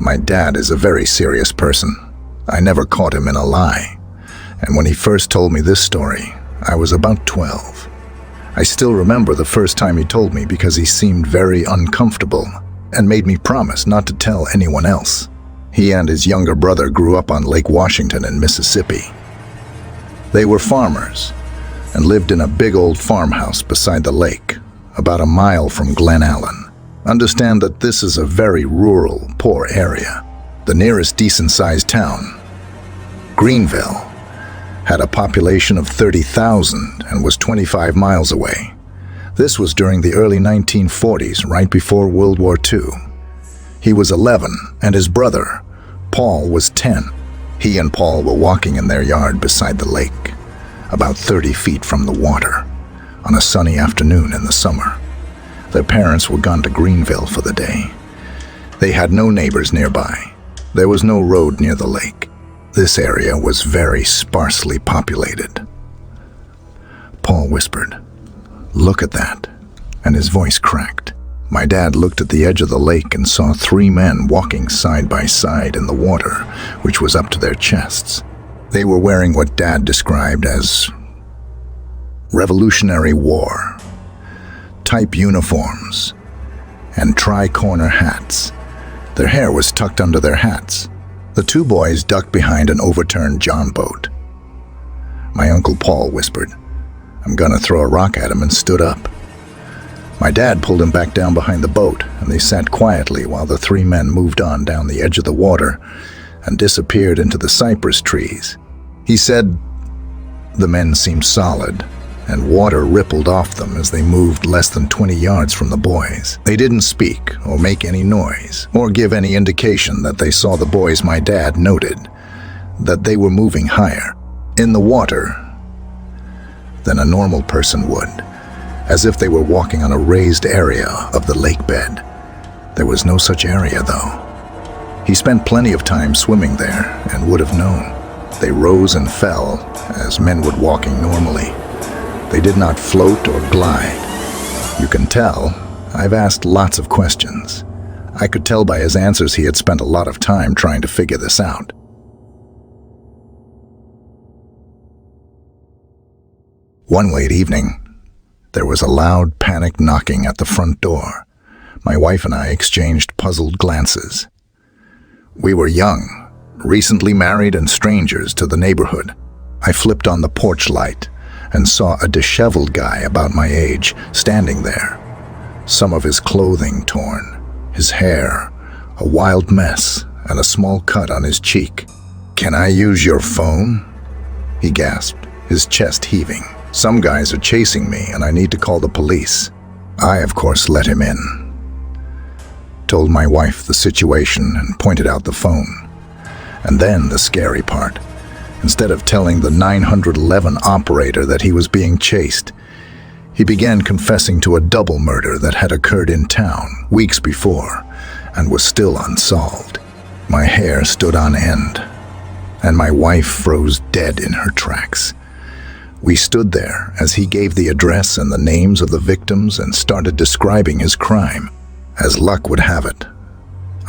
My dad is a very serious person. I never caught him in a lie. And when he first told me this story, I was about 12. I still remember the first time he told me because he seemed very uncomfortable and made me promise not to tell anyone else. He and his younger brother grew up on Lake Washington in Mississippi. They were farmers and lived in a big old farmhouse beside the lake, about a mile from Glen Allen. Understand that this is a very rural, poor area. The nearest decent-sized town, Greenville, had a population of 30,000 and was 25 miles away. This was during the early 1940s, right before World War II. He was 11, and his brother, Paul, was 10. He and Paul were walking in their yard beside the lake, about 30 feet from the water, on a sunny afternoon in the summer. Their parents were gone to Greenville for the day. They had no neighbors nearby. There was no road near the lake. This area was very sparsely populated. Paul whispered, "Look at that," and his voice cracked. My dad looked at the edge of the lake and saw 3 men walking side by side in the water, which was up to their chests. They were wearing what Dad described as Revolutionary War type uniforms and tri-corner hats. Their hair was tucked under their hats. The 2 boys ducked behind an overturned John boat. My Uncle Paul whispered, "I'm gonna throw a rock at him," and stood up. My dad pulled him back down behind the boat, and they sat quietly while the 3 men moved on down the edge of the water and disappeared into the cypress trees. He said the men seemed solid, and water rippled off them as they moved less than 20 yards from the boys. They didn't speak or make any noise or give any indication that they saw the boys. My dad noted that they were moving higher in the water than a normal person would, as if they were walking on a raised area of the lake bed. There was no such area, though. He spent plenty of time swimming there and would have known. They rose and fell as men would walking normally. They did not float or glide. You can tell, I've asked lots of questions. I could tell by his answers he had spent a lot of time trying to figure this out. One late evening, there was a loud, panicked knocking at the front door. My wife and I exchanged puzzled glances. We were young, recently married and strangers to the neighborhood. I flipped on the porch light and saw a disheveled guy about my age standing there, some of his clothing torn, his hair a wild mess, and a small cut on his cheek. "Can I use your phone?" he gasped, his chest heaving. "Some guys are chasing me and I need to call the police." I, of course, let him in. Told my wife the situation and pointed out the phone. And then the scary part. Instead of telling the 911 operator that he was being chased, he began confessing to a double murder that had occurred in town weeks before and was still unsolved. My hair stood on end, and my wife froze dead in her tracks. We stood there as he gave the address and the names of the victims and started describing his crime. As luck would have it,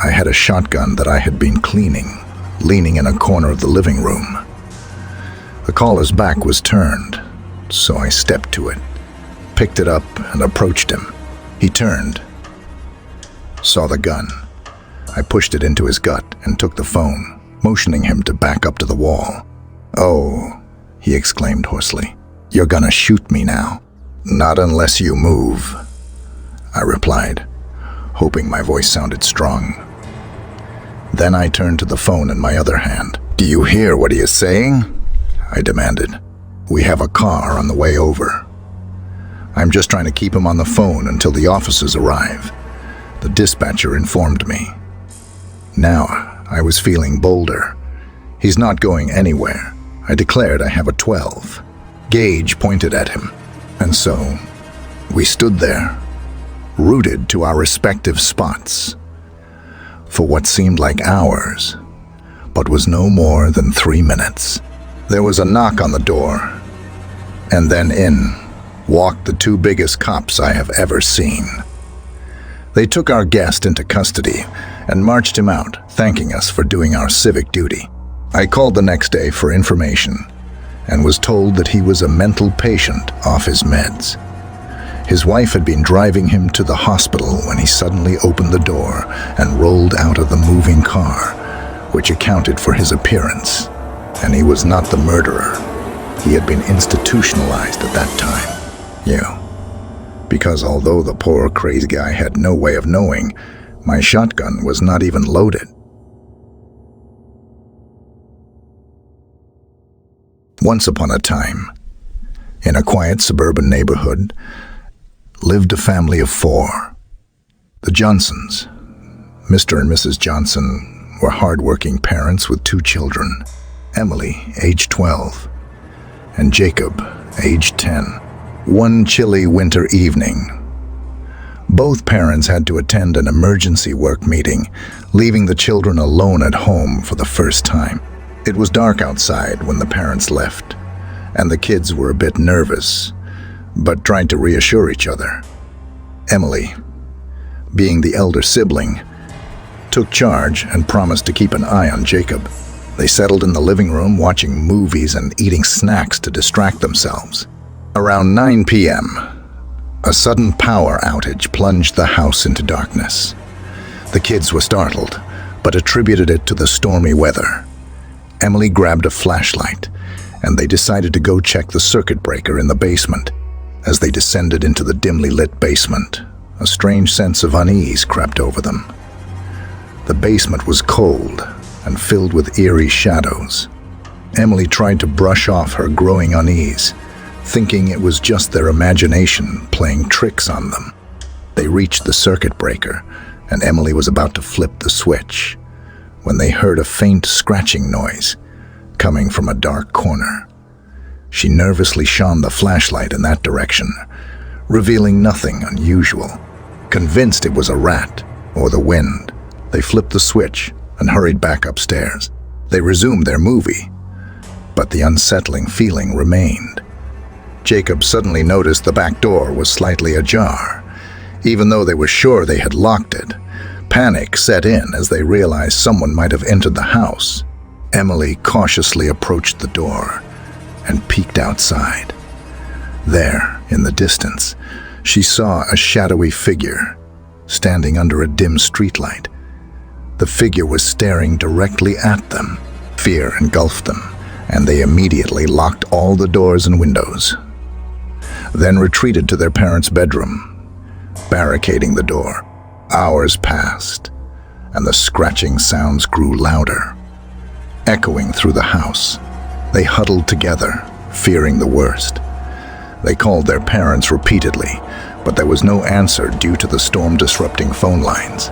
I had a shotgun that I had been cleaning, leaning in a corner of the living room. The caller's back was turned, so I stepped to it, picked it up, and approached him. He turned, saw the gun. I pushed it into his gut and took the phone, motioning him to back up to the wall. "Oh," he exclaimed hoarsely, "you're gonna shoot me now." "Not unless you move," I replied, hoping my voice sounded strong. Then I turned to the phone in my other hand. "Do you hear what he is saying?" I demanded. "We have a car on the way over. I'm just trying to keep him on the phone until the officers arrive," the dispatcher informed me. Now I was feeling bolder. "He's not going anywhere," I declared. "I have a 12. Gage pointed at him. And so we stood there, rooted to our respective spots, for what seemed like hours, but was no more than 3 minutes. There was a knock on the door, and then in walked the 2 biggest cops I have ever seen. They took our guest into custody and marched him out thanking us for doing our civic duty. I called the next day for information and was told that he was a mental patient off his meds. His wife had been driving him to the hospital when he suddenly opened the door and rolled out of the moving car, which accounted for his appearance. And he was not the murderer. He had been institutionalized at that time. Yeah. Because although the poor crazy guy had no way of knowing, my shotgun was not even loaded. Once upon a time, in a quiet suburban neighborhood, lived a family of 4. The Johnsons. Mr. and Mrs. Johnson were hard-working parents with 2 children, Emily, age 12, and Jacob, age 10. One chilly winter evening, both parents had to attend an emergency work meeting, leaving the children alone at home for the first time. It was dark outside when the parents left, and the kids were a bit nervous, but tried to reassure each other. Emily, being the elder sibling, took charge and promised to keep an eye on Jacob. They settled in the living room watching movies and eating snacks to distract themselves. Around 9 p.m., a sudden power outage plunged the house into darkness. The kids were startled, but attributed it to the stormy weather. Emily grabbed a flashlight, and they decided to go check the circuit breaker in the basement. As they descended into the dimly lit basement, a strange sense of unease crept over them. The basement was cold and filled with eerie shadows. Emily tried to brush off her growing unease, thinking it was just their imagination playing tricks on them. They reached the circuit breaker, and Emily was about to flip the switch when they heard a faint scratching noise coming from a dark corner. She nervously shone the flashlight in that direction, revealing nothing unusual. Convinced it was a rat or the wind, they flipped the switch and hurried back upstairs. They resumed their movie, but the unsettling feeling remained. Jacob suddenly noticed the back door was slightly ajar. Even though they were sure they had locked it, panic set in as they realized someone might have entered the house. Emily cautiously approached the door and peeked outside. There, in the distance, she saw a shadowy figure standing under a dim streetlight. The figure was staring directly at them. Fear engulfed them, and they immediately locked all the doors and windows, then retreated to their parents' bedroom, barricading the door. Hours passed, and the scratching sounds grew louder, echoing through the house. They huddled together, fearing the worst. They called their parents repeatedly, but there was no answer due to the storm-disrupting phone lines.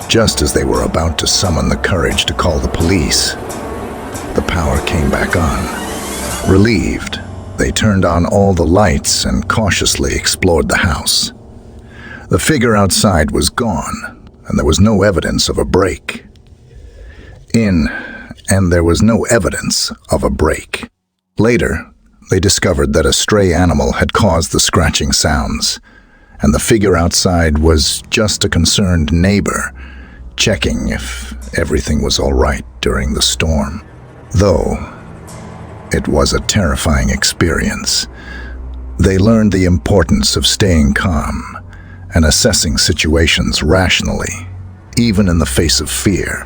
Just as they were about to summon the courage to call the police, the power came back on. Relieved, they turned on all the lights and cautiously explored the house. The figure outside was gone, and there was no evidence of a break. There was no evidence of a break. Later, they discovered that a stray animal had caused the scratching sounds, and the figure outside was just a concerned neighbor, checking if everything was all right during the storm. Though it was a terrifying experience, they learned the importance of staying calm and assessing situations rationally, even in the face of fear.